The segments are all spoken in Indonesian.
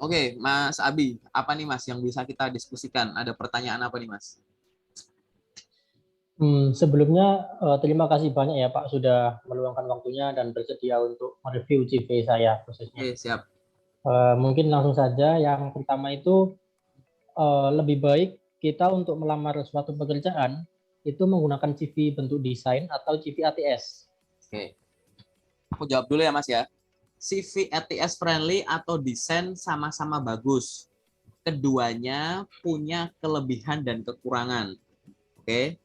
Oke, Mas Abi, apa nih Mas yang bisa kita diskusikan? Ada pertanyaan apa nih Mas? Sebelumnya terima kasih banyak ya Pak sudah meluangkan waktunya dan bersedia untuk mereview CV saya khususnya. Oke, siap. Mungkin langsung saja yang pertama itu lebih baik kita untuk melamar suatu pekerjaan itu menggunakan CV bentuk desain atau CV ATS. Oke, aku jawab dulu ya Mas ya. CV ATS friendly atau desain sama-sama bagus. Keduanya punya kelebihan dan kekurangan. Oke.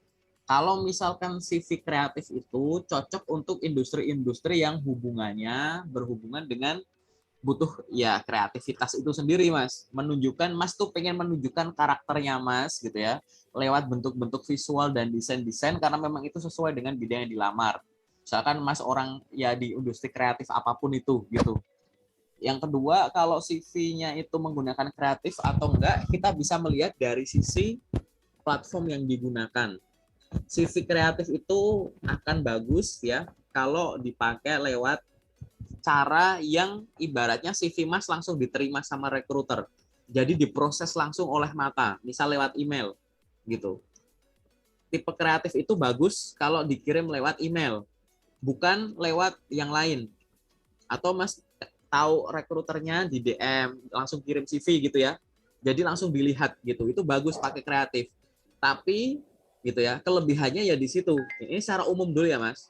Kalau misalkan CV kreatif itu cocok untuk industri-industri yang berhubungan dengan butuh ya kreativitas itu sendiri Mas. Menunjukkan Mas tuh pengen menunjukkan karakternya Mas gitu ya, lewat bentuk-bentuk visual dan desain-desain karena memang itu sesuai dengan bidang yang dilamar. Misalkan Mas orang ya di industri kreatif apapun itu gitu. Yang kedua, kalau CV-nya itu menggunakan kreatif atau enggak, kita bisa melihat dari sisi platform yang digunakan. CV kreatif itu akan bagus ya kalau dipakai lewat cara yang ibaratnya CV Mas langsung diterima sama recruiter. Jadi diproses langsung oleh mata, misal lewat email gitu. Tipe kreatif itu bagus kalau dikirim lewat email, bukan lewat yang lain. Atau Mas tahu rekruternya di DM, langsung kirim CV gitu ya. Jadi langsung dilihat gitu. Itu bagus pakai kreatif. Tapi gitu ya, kelebihannya ya di situ. Ini secara umum dulu ya, Mas.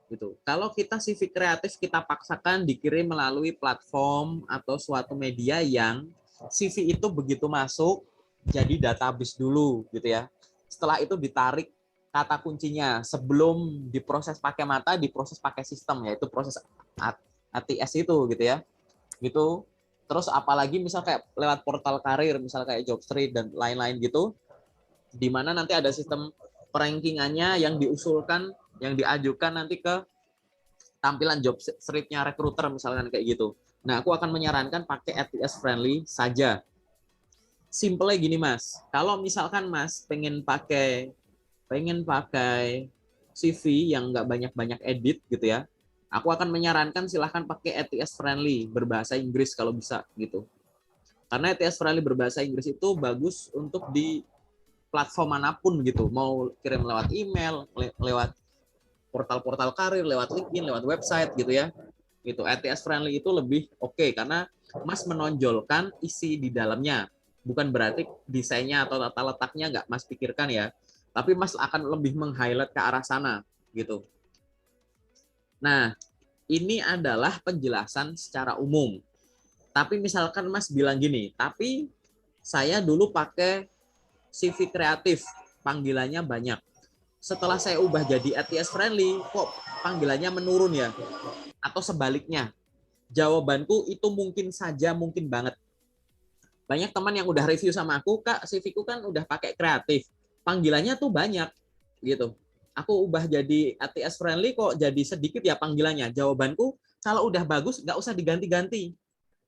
Gitu. Kalau kita CV kreatif kita paksakan dikirim melalui platform atau suatu media yang CV itu begitu masuk jadi database dulu gitu ya. Setelah itu ditarik kata kuncinya sebelum diproses pakai mata, diproses pakai sistem yaitu proses ATS itu gitu ya. Gitu. Terus apalagi misal kayak lewat portal karir, misal kayak Jobstreet dan lain-lain gitu, di mana nanti ada sistem perankingannya yang diusulkan, yang diajukan nanti ke tampilan job streetnya recruiter misalkan kayak gitu. Nah, aku akan menyarankan pakai ATS friendly saja. Simple gini Mas, kalau misalkan Mas pengen pakai CV yang nggak banyak-banyak edit gitu ya, aku akan menyarankan silahkan pakai ATS friendly berbahasa Inggris kalau bisa gitu. Karena ATS friendly berbahasa Inggris itu bagus untuk di platform manapun gitu, mau kirim lewat email, lewat portal-portal karir, lewat LinkedIn, lewat website gitu ya. Gitu. ATS friendly itu lebih oke karena Mas menonjolkan isi di dalamnya. Bukan berarti desainnya atau tata letaknya nggak Mas pikirkan ya, tapi Mas akan lebih meng-highlight ke arah sana gitu. Nah, ini adalah penjelasan secara umum. Tapi misalkan Mas bilang gini, tapi saya dulu pakai CV kreatif, panggilannya banyak. Setelah saya ubah jadi ATS friendly, kok panggilannya menurun ya? Atau sebaliknya? Jawabanku itu mungkin saja, mungkin banget. Banyak teman yang udah review sama aku, Kak, CV-ku kan udah pakai kreatif. Panggilannya tuh banyak gitu. Aku ubah jadi ATS friendly kok jadi sedikit ya panggilannya. Jawabanku, kalau udah bagus nggak usah diganti-ganti.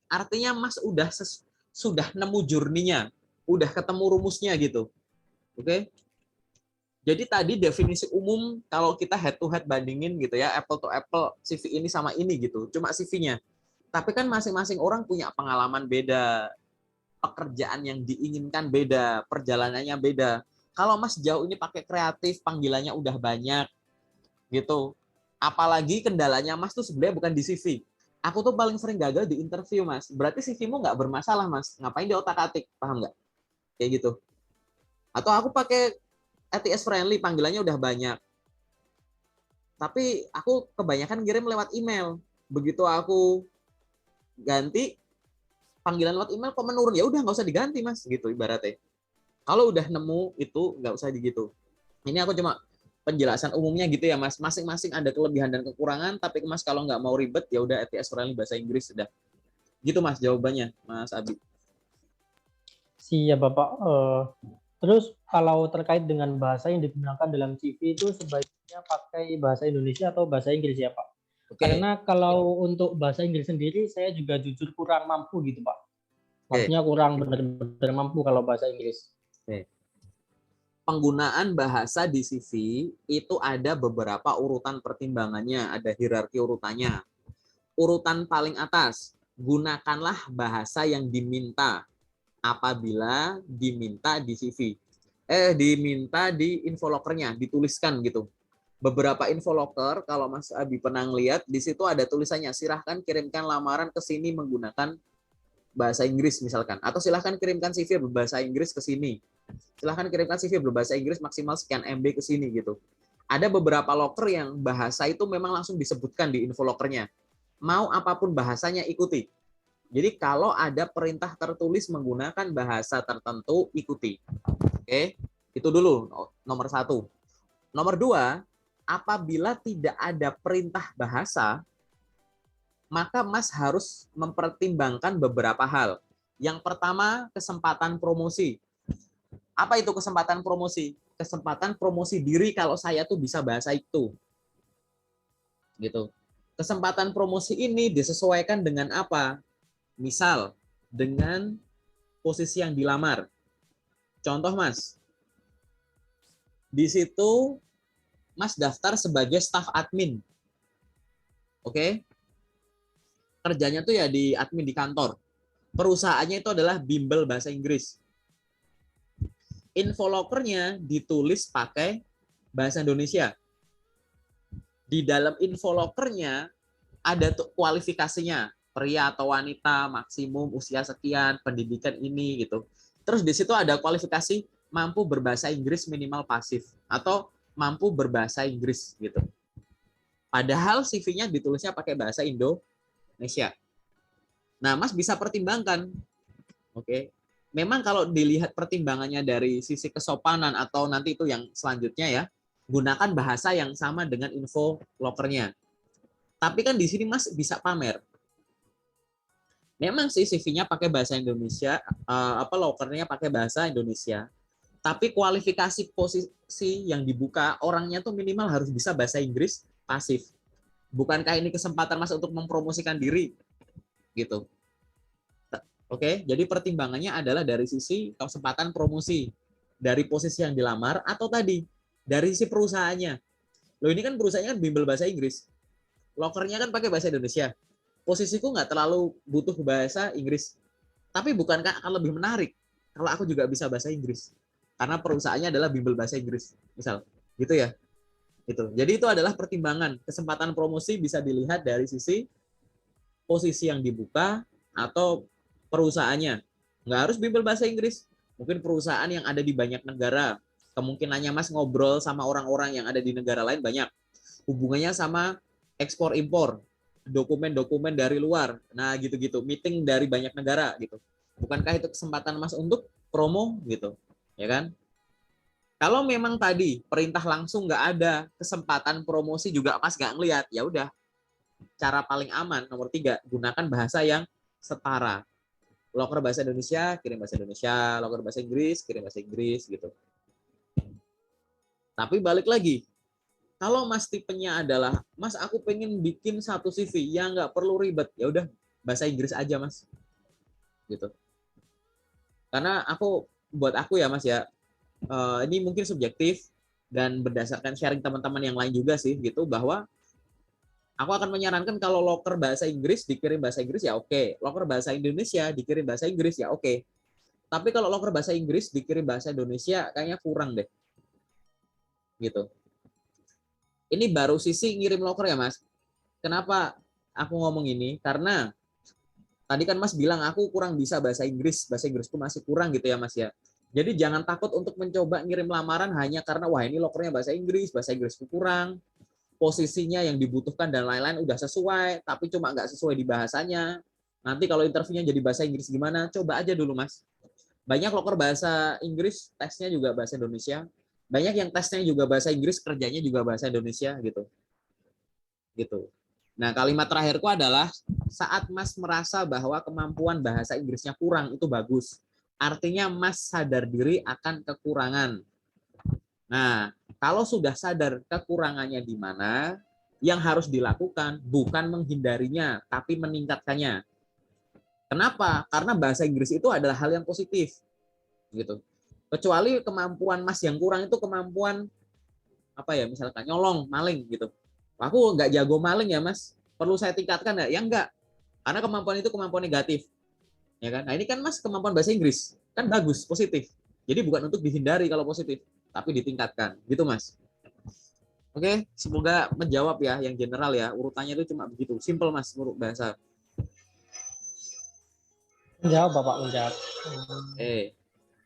Artinya Mas sudah nemu journey-nya, udah ketemu rumusnya gitu. Oke? Okay? Jadi tadi definisi umum kalau kita head to head bandingin gitu ya, apple to apple CV ini sama ini gitu, cuma CV-nya. Tapi kan masing-masing orang punya pengalaman beda, pekerjaan yang diinginkan beda, perjalanannya beda. Kalau Mas jauh ini pakai kreatif, panggilannya udah banyak gitu. Apalagi kendalanya Mas tuh sebenarnya bukan di CV. Aku tuh paling sering gagal di interview Mas. Berarti CV-mu nggak bermasalah Mas. Ngapain di otak-atik, paham nggak? Kayak gitu. Atau aku pakai ATS friendly, panggilannya udah banyak. Tapi aku kebanyakan kirim lewat email. Begitu aku ganti panggilan lewat email kok menurun, ya udah nggak usah diganti Mas gitu ibaratnya. Kalau udah nemu itu nggak usah digitu. Ini aku cuma penjelasan umumnya gitu ya Mas. Masing-masing ada kelebihan dan kekurangan, tapi Mas kalau nggak mau ribet ya udah ATS friendly bahasa Inggris sudah. Gitu Mas jawabannya, Mas Abi. Siap Bapak. Terus kalau terkait dengan bahasa yang digunakan dalam CV itu sebaiknya pakai bahasa Indonesia atau bahasa Inggris ya Pak? Oke, Karena kalau untuk bahasa Inggris sendiri saya juga jujur kurang mampu gitu Pak. oke, Maksudnya kurang benar-benar mampu kalau bahasa Inggris. oke. Penggunaan bahasa di CV itu ada beberapa urutan pertimbangannya, ada hierarki urutannya. Urutan paling atas, gunakanlah bahasa yang diminta apabila diminta di CV. Diminta di infolokernya, dituliskan gitu. Beberapa infoloker, kalau Mas Abi pernah lihat, di situ ada tulisannya, silahkan kirimkan lamaran ke sini menggunakan bahasa Inggris misalkan. Atau silahkan kirimkan CV berbahasa Inggris ke sini. Silahkan kirimkan CV berbahasa Inggris maksimal sekian MB ke sini gitu. Ada beberapa loker yang bahasa itu memang langsung disebutkan di infolokernya. Mau apapun bahasanya ikuti. Jadi kalau ada perintah tertulis menggunakan bahasa tertentu, ikuti. Oke, itu dulu nomor 1. Nomor 2, apabila tidak ada perintah bahasa, maka Mas harus mempertimbangkan beberapa hal. Yang pertama, kesempatan promosi. Apa itu kesempatan promosi? Kesempatan promosi diri kalau saya tuh bisa bahasa itu. Gitu. Kesempatan promosi ini disesuaikan dengan apa? Misal, dengan posisi yang dilamar. Contoh Mas, di situ Mas daftar sebagai staf admin. Oke? Kerjanya tuh ya di admin di kantor. Perusahaannya itu adalah bimbel bahasa Inggris. Infolokernya ditulis pakai bahasa Indonesia. Di dalam infolokernya ada tuh kualifikasinya, pria atau wanita, maksimum usia sekian, pendidikan ini gitu. Terus di situ ada kualifikasi mampu berbahasa Inggris minimal pasif atau mampu berbahasa Inggris gitu. Padahal CV-nya ditulisnya pakai bahasa Indonesia. Nah, Mas bisa pertimbangkan. Oke. Memang kalau dilihat pertimbangannya dari sisi kesopanan atau nanti itu yang selanjutnya ya, gunakan bahasa yang sama dengan info lokernya. Tapi kan di sini Mas bisa pamer. Memang sih CV-nya pakai bahasa Indonesia, lokernya pakai bahasa Indonesia. Tapi kualifikasi posisi yang dibuka orangnya tuh minimal harus bisa bahasa Inggris pasif. Bukankah ini kesempatan Mas untuk mempromosikan diri? Gitu. Oke, jadi pertimbangannya adalah dari sisi kesempatan promosi, dari posisi yang dilamar, atau tadi dari sisi perusahaannya. Loh ini kan perusahaannya kan bimbel bahasa Inggris, lokernya kan pakai bahasa Indonesia. Posisiku nggak terlalu butuh bahasa Inggris, tapi bukankah akan lebih menarik kalau aku juga bisa bahasa Inggris? Karena perusahaannya adalah bimbel bahasa Inggris, misal, gitu ya. Gitu. Jadi itu adalah pertimbangan. Kesempatan promosi bisa dilihat dari sisi posisi yang dibuka atau perusahaannya. Nggak harus bimbel bahasa Inggris. Mungkin perusahaan yang ada di banyak negara. Kemungkinannya Mas ngobrol sama orang-orang yang ada di negara lain banyak. Hubungannya sama ekspor-impor, dokumen-dokumen dari luar. Nah, gitu-gitu. Meeting dari banyak negara gitu. Bukankah itu kesempatan Mas untuk promo gitu? Ya kan? Kalau memang tadi perintah langsung nggak ada, kesempatan promosi juga Mas nggak ngelihat, ya udah. Cara paling aman nomor 3, gunakan bahasa yang setara. Loker bahasa Indonesia, kirim bahasa Indonesia. Loker bahasa Inggris, kirim bahasa Inggris gitu. Tapi balik lagi, kalau Mas tipenya adalah, Mas aku pengen bikin satu CV yang nggak perlu ribet, ya udah bahasa Inggris aja Mas. Gitu. Karena buat aku ya Mas ya, ini mungkin subjektif dan berdasarkan sharing teman-teman yang lain juga sih gitu, bahwa aku akan menyarankan kalau loker bahasa Inggris dikirim bahasa Inggris ya oke. Loker bahasa Indonesia dikirim bahasa Inggris ya oke. Tapi kalau loker bahasa Inggris dikirim bahasa Indonesia kayaknya kurang deh. Gitu. Ini baru sisi ngirim loker ya Mas. Kenapa aku ngomong ini? Karena tadi kan Mas bilang aku kurang bisa bahasa Inggris. Bahasa Inggrisku masih kurang gitu ya Mas ya. Jadi jangan takut untuk mencoba ngirim lamaran hanya karena wah ini lokernya bahasa Inggrisku kurang. Posisinya yang dibutuhkan dan lain-lain udah sesuai, tapi cuma nggak sesuai di bahasanya. Nanti kalau interviewnya jadi bahasa Inggris gimana? Coba aja dulu, Mas. Banyak loker bahasa Inggris, tesnya juga bahasa Indonesia. Banyak yang tesnya juga bahasa Inggris, kerjanya juga bahasa Indonesia gitu. Gitu. Nah, kalimat terakhirku adalah saat Mas merasa bahwa kemampuan bahasa Inggrisnya kurang, itu bagus. Artinya Mas sadar diri akan kekurangan. Nah, kalau sudah sadar kekurangannya di mana, yang harus dilakukan bukan menghindarinya, tapi meningkatkannya. Kenapa? Karena bahasa Inggris itu adalah hal yang positif, gitu. Kecuali kemampuan Mas yang kurang itu kemampuan apa ya, misalkan nyolong, maling, gitu. Aku nggak jago maling ya Mas, perlu saya tingkatkan nggak? Ya enggak. Karena kemampuan itu kemampuan negatif. Ya kan? Nah, ini kan Mas kemampuan bahasa Inggris. Kan bagus, positif. Jadi bukan untuk dihindari kalau positif, tapi ditingkatkan. Gitu, Mas. Oke, semoga menjawab ya yang general ya. Urutannya itu cuma begitu. Simple, Mas, menurut bahasa. Menjawab Bapak, menjawab.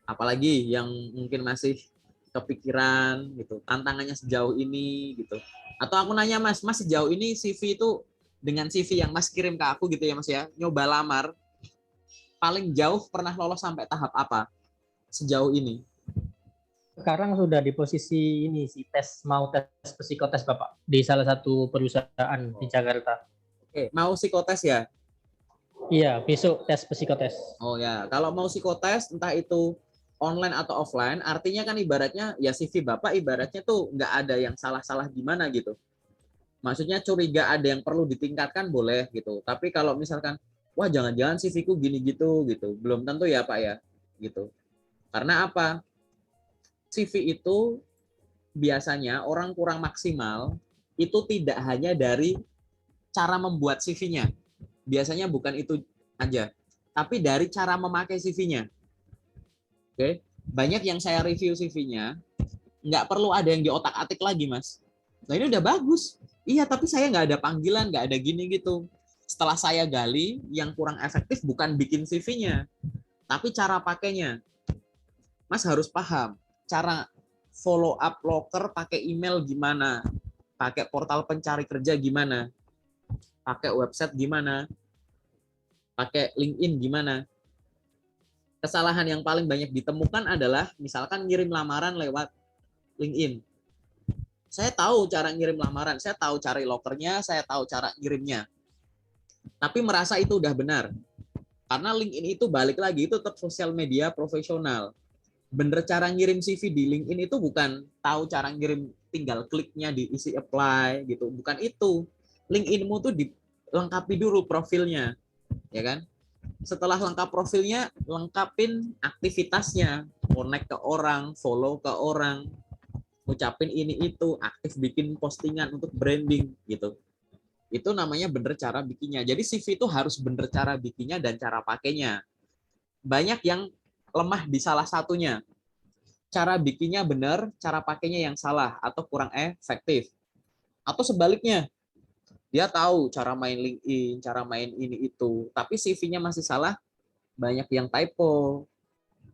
Apalagi yang mungkin masih kepikiran gitu. Tantangannya sejauh ini gitu. Atau aku nanya, Mas, Mas sejauh ini CV itu dengan CV yang Mas kirim ke aku gitu ya, Mas ya. Nyoba lamar, paling jauh pernah lolos sampai tahap apa sejauh ini? Sekarang sudah di posisi ini sih, mau tes psikotes Bapak di salah satu perusahaan di Jakarta. Oke, mau psikotes ya? Iya, besok tes psikotes. Oh ya, kalau mau psikotes entah itu online atau offline, artinya kan ibaratnya ya CV Bapak ibaratnya tuh nggak ada yang salah-salah gimana gitu. Maksudnya curiga ada yang perlu ditingkatkan boleh gitu. Tapi kalau misalkan wah jangan-jangan CV-ku gini gitu gitu, belum tentu ya Pak ya gitu. Karena apa? CV itu biasanya orang kurang maksimal itu tidak hanya dari cara membuat CV-nya. Biasanya bukan itu aja, tapi dari cara memakai CV-nya. Oke, banyak yang saya review CV-nya, nggak perlu ada yang diotak-atik lagi, Mas. Nah ini udah bagus. Iya, tapi saya nggak ada panggilan, nggak ada gini gitu. Setelah saya gali, yang kurang efektif bukan bikin CV-nya, tapi cara pakainya. Mas harus paham cara follow up loker pakai email gimana, pakai portal pencari kerja gimana, pakai website gimana, pakai LinkedIn gimana. Kesalahan yang paling banyak ditemukan adalah misalkan ngirim lamaran lewat LinkedIn. Saya tahu cara ngirim lamaran, saya tahu cari lokernya, saya tahu cara ngirimnya. Tapi merasa itu udah benar. Karena LinkedIn itu balik lagi, itu tetap sosial media profesional. Bener cara ngirim CV di LinkedIn itu bukan tahu cara ngirim tinggal kliknya diisi apply gitu. Bukan itu. LinkedIn-mu tuh dilengkapi dulu profilnya. Ya kan? Setelah lengkap profilnya, lengkapin aktivitasnya. Connect ke orang, follow ke orang, ngucapin ini itu, aktif bikin postingan untuk branding gitu. Itu namanya bener cara bikinnya. Jadi CV itu harus bener cara bikinnya dan cara pakainya. Banyak yang lemah di salah satunya. Cara bikinnya bener, cara pakainya yang salah atau kurang efektif. Atau sebaliknya, dia tahu cara main LinkedIn, cara main ini itu, tapi CV-nya masih salah, banyak yang typo,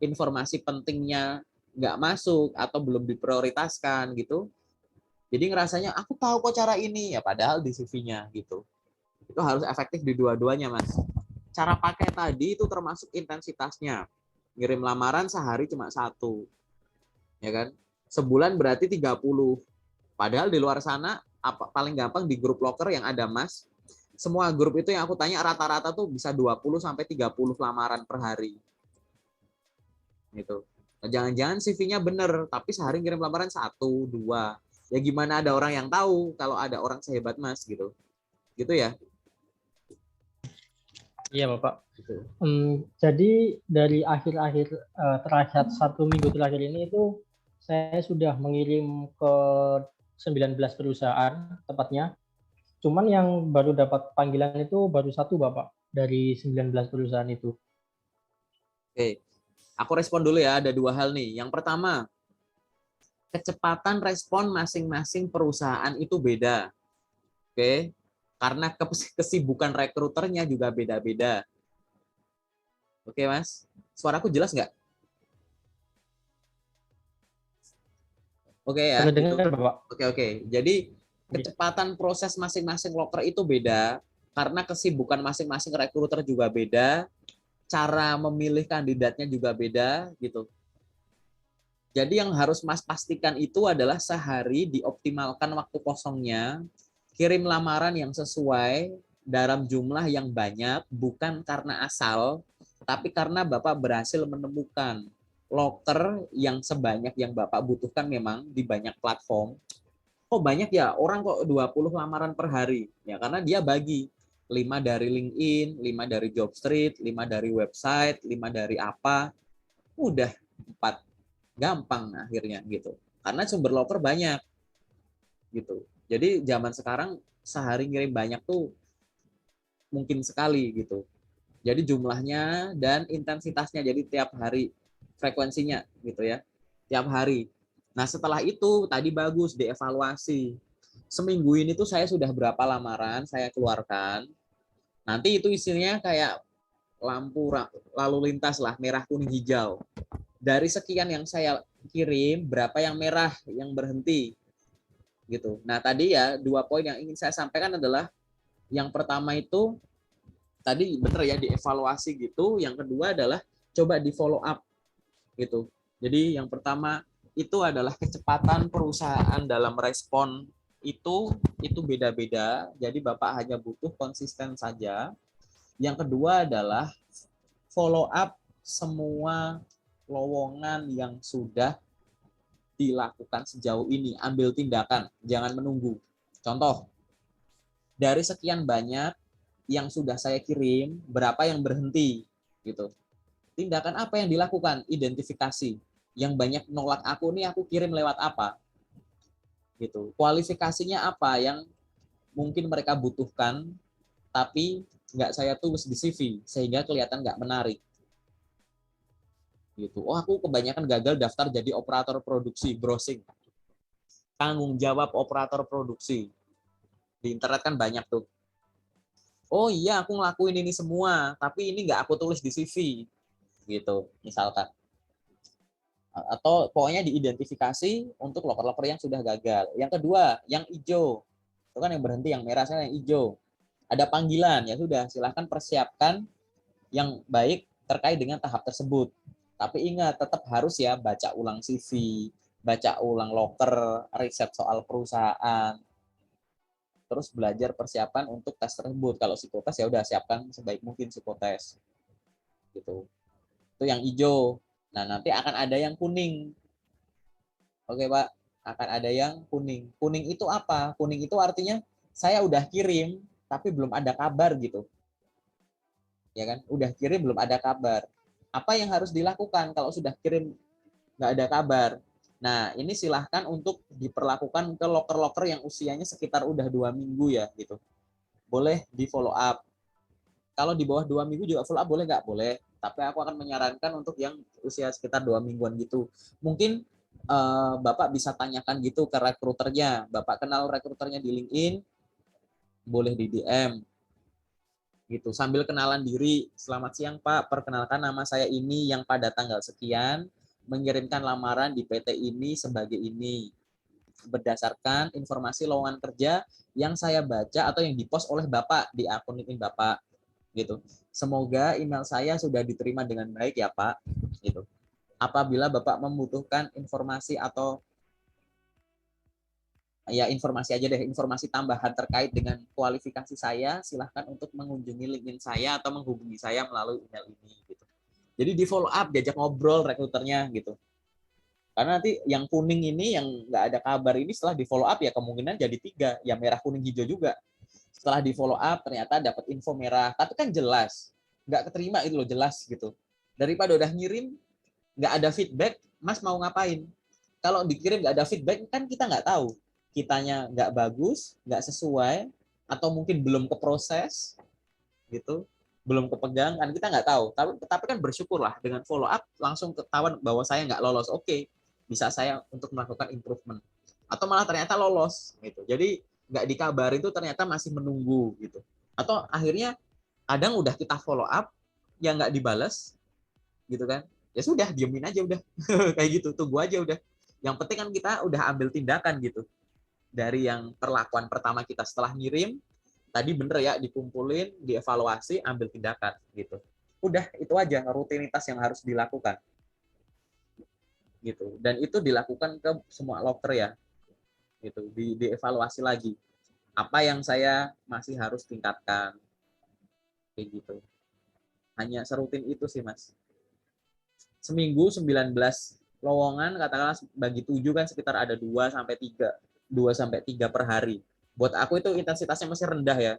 informasi pentingnya nggak masuk atau belum diprioritaskan gitu. Jadi ngerasanya aku tahu kok cara ini ya padahal di CV-nya gitu. Itu harus efektif di dua-duanya, Mas. Cara pakai tadi itu termasuk intensitasnya. Ngirim lamaran sehari cuma satu. Ya kan? Sebulan berarti 30. Padahal di luar sana paling gampang di grup loker yang ada Mas. Semua grup itu yang aku tanya rata-rata tuh bisa 20 sampai 30 lamaran per hari. Gitu. Nah, jangan-jangan CV-nya bener, tapi sehari ngirim lamaran 1, 2. Ya gimana ada orang yang tahu kalau ada orang sehebat Mas gitu. Gitu ya. Iya Bapak. Gitu. Jadi dari akhir-akhir terakhir 1 minggu terakhir ini itu saya sudah mengirim ke 19 perusahaan tepatnya. Cuman yang baru dapat panggilan itu baru 1 Bapak dari 19 perusahaan itu. Oke. Aku respon dulu ya, ada 2 hal nih. Yang pertama, kecepatan respon masing-masing perusahaan itu beda. Oke. Karena kesibukan rekruternya juga beda-beda. Oke, Mas. Suaraku jelas nggak? Oke ya, Perlu gitu. dengar Bapak? Oke. Jadi kecepatan proses masing-masing loker itu beda karena kesibukan masing-masing rekruter juga beda, cara memilih kandidatnya juga beda gitu. Jadi yang harus Mas pastikan itu adalah sehari dioptimalkan waktu kosongnya, kirim lamaran yang sesuai dalam jumlah yang banyak, bukan karena asal, tapi karena Bapak berhasil menemukan loker yang sebanyak yang Bapak butuhkan memang di banyak platform. Oh banyak ya, orang kok 20 lamaran per hari. Ya karena dia bagi 5 dari LinkedIn, 5 dari Jobstreet, 5 dari website, 5 dari apa. Udah 4. Gampang akhirnya gitu. Karena sumber loker banyak gitu. Jadi zaman sekarang sehari ngirim banyak tuh mungkin sekali gitu. Jadi jumlahnya dan intensitasnya, jadi tiap hari frekuensinya gitu ya, tiap hari. Nah setelah itu tadi bagus dievaluasi. Seminggu ini tuh saya sudah berapa lamaran saya keluarkan. Nanti itu isinya kayak lampu lalu lintas lah, merah, kuning, hijau. Dari sekian yang saya kirim, berapa yang merah yang berhenti gitu. Nah tadi ya 2 poin yang ingin saya sampaikan adalah yang pertama itu tadi bener ya dievaluasi gitu. Yang kedua adalah coba di follow up gitu. Jadi yang pertama itu adalah kecepatan perusahaan dalam respon itu beda-beda. Jadi Bapak hanya butuh konsisten saja. Yang kedua adalah follow up semua lowongan yang sudah dilakukan sejauh ini. Ambil tindakan, jangan menunggu. Contoh, dari sekian banyak yang sudah saya kirim, berapa yang berhenti gitu. Tindakan apa yang dilakukan? Identifikasi. Yang banyak nolak aku nih, aku kirim lewat apa? Gitu. Kualifikasinya apa yang mungkin mereka butuhkan, tapi nggak saya tulis di CV, sehingga kelihatan nggak menarik. Gitu. Oh, aku kebanyakan gagal daftar jadi operator produksi, browsing. Tanggung jawab operator produksi. Di internet kan banyak tuh. Oh iya, aku ngelakuin ini semua, tapi ini nggak aku tulis di CV. Gitu, misalkan. Atau pokoknya diidentifikasi untuk loker-loker yang sudah gagal. Yang kedua, yang hijau. Itu kan yang berhenti, yang merah saya yang hijau. Ada panggilan, ya sudah, silahkan persiapkan yang baik terkait dengan tahap tersebut. Tapi ingat, tetap harus ya baca ulang CV, baca ulang loker, riset soal perusahaan, terus belajar persiapan untuk tes tersebut. Kalau psikotes ya udah siapkan sebaik mungkin psikotes. Gitu. Itu yang hijau. Nah, nanti akan ada yang kuning. Oke, Pak. Akan ada yang kuning. Kuning itu apa? Kuning itu artinya saya udah kirim tapi belum ada kabar gitu. Ya kan? Udah kirim belum ada kabar. Apa yang harus dilakukan kalau sudah kirim nggak ada kabar? Nah, ini silahkan untuk diperlakukan ke loker-loker yang usianya sekitar udah 2 minggu ya gitu. Boleh di follow up. Kalau di bawah 2 minggu juga follow up boleh nggak? Boleh. Tapi aku akan menyarankan untuk yang usia sekitar 2 mingguan gitu. Mungkin Bapak bisa tanyakan gitu ke rekruternya. Bapak kenal rekruternya di LinkedIn, boleh di DM gitu. Sambil kenalan diri. Selamat siang Pak, perkenalkan nama saya ini yang pada tanggal sekian mengirimkan lamaran di PT ini sebagai ini. Berdasarkan informasi lowongan kerja yang saya baca atau yang dipost oleh Bapak di akun LinkedIn Bapak gitu. Semoga email saya sudah diterima dengan baik ya Pak gitu. Apabila Bapak membutuhkan informasi atau ya informasi aja deh, informasi tambahan terkait dengan kualifikasi saya, silahkan untuk mengunjungi LinkedIn saya atau menghubungi saya melalui email ini gitu. Jadi di follow up, diajak ngobrol rekruternya gitu. Karena nanti yang kuning ini yang nggak ada kabar ini setelah di follow up ya kemungkinan jadi 3, ya merah kuning hijau juga. Setelah di follow up ternyata dapat info merah, tapi kan jelas, nggak keterima itu loh, jelas gitu. Daripada udah ngirim nggak ada feedback, Mas mau ngapain? Kalau dikirim nggak ada feedback kan kita nggak tahu, kitanya nggak bagus, nggak sesuai, atau mungkin belum keproses gitu, belum kepegang kan kita nggak tahu. Tapi kan bersyukurlah dengan follow up langsung ketahuan bahwa saya nggak lolos. Oke, bisa saya untuk melakukan improvement. Atau malah ternyata lolos gitu. Jadi nggak dikabarin itu ternyata masih menunggu gitu. Atau akhirnya kadang udah kita follow up yang nggak dibales gitu kan, ya sudah diemin aja udah kayak gitu, tunggu aja udah. Yang penting kan kita udah ambil tindakan gitu dari yang perlakuan pertama kita setelah ngirim tadi, bener ya, dikumpulin, dievaluasi, ambil tindakan gitu. Udah itu aja rutinitas yang harus dilakukan gitu, dan itu dilakukan ke semua loker ya gitu, dievaluasi lagi apa yang saya masih harus tingkatkan kayak gitu. Hanya serutin itu sih Mas. Seminggu 19 lowongan, katakanlah bagi 7 kan sekitar ada 2 sampai 3 per hari. Buat aku itu intensitasnya masih rendah ya.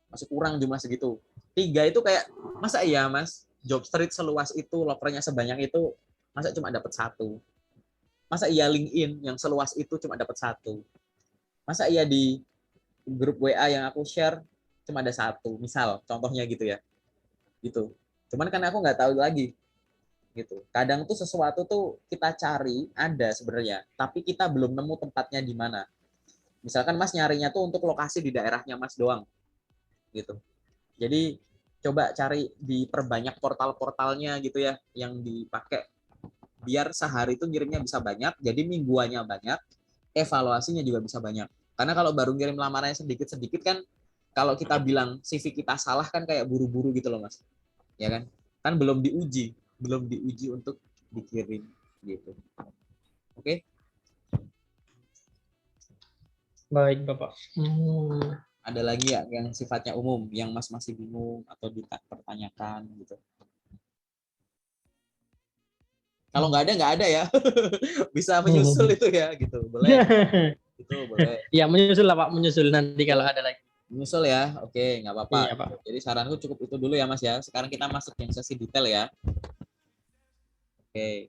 Masih kurang jumlah segitu. 3 itu kayak, masa iya Mas, job street seluas itu, lokernya sebanyak itu, masa cuma dapat 1? Masa iya LinkedIn yang seluas itu cuma dapat 1? Masa iya di grup WA yang aku share cuma ada satu, misal contohnya gitu ya, gitu. Cuman kan aku nggak tahu lagi, gitu. Kadang tuh sesuatu tuh kita cari ada sebenarnya, tapi kita belum nemu tempatnya di mana. Misalkan Mas nyarinya tuh untuk lokasi di daerahnya Mas doang, gitu. Jadi coba cari diperbanyak portal-portalnya gitu ya, yang dipakai biar sehari itu ngirimnya bisa banyak, jadi mingguannya banyak, evaluasinya juga bisa banyak. Karena kalau baru ngirim lamarannya sedikit-sedikit kan, kalau kita bilang CV kita salah kan kayak buru-buru gitu loh Mas. Ya kan? Kan belum diuji untuk dikirim gitu. Oke? Baik, Bapak. Ada lagi ya yang sifatnya umum yang Mas masih bingung atau dipertanyakan gitu. Kalau nggak ada ya. Bisa menyusul itu ya gitu. Boleh. Itu boleh. Ya, menyusul lah Pak, menyusul nanti kalau ada lagi. Menyusul ya. Oke, nggak apa-apa. Iya, Pak. Jadi saranku cukup itu dulu ya Mas ya. Sekarang kita masuk yang sesi detail ya. Oke.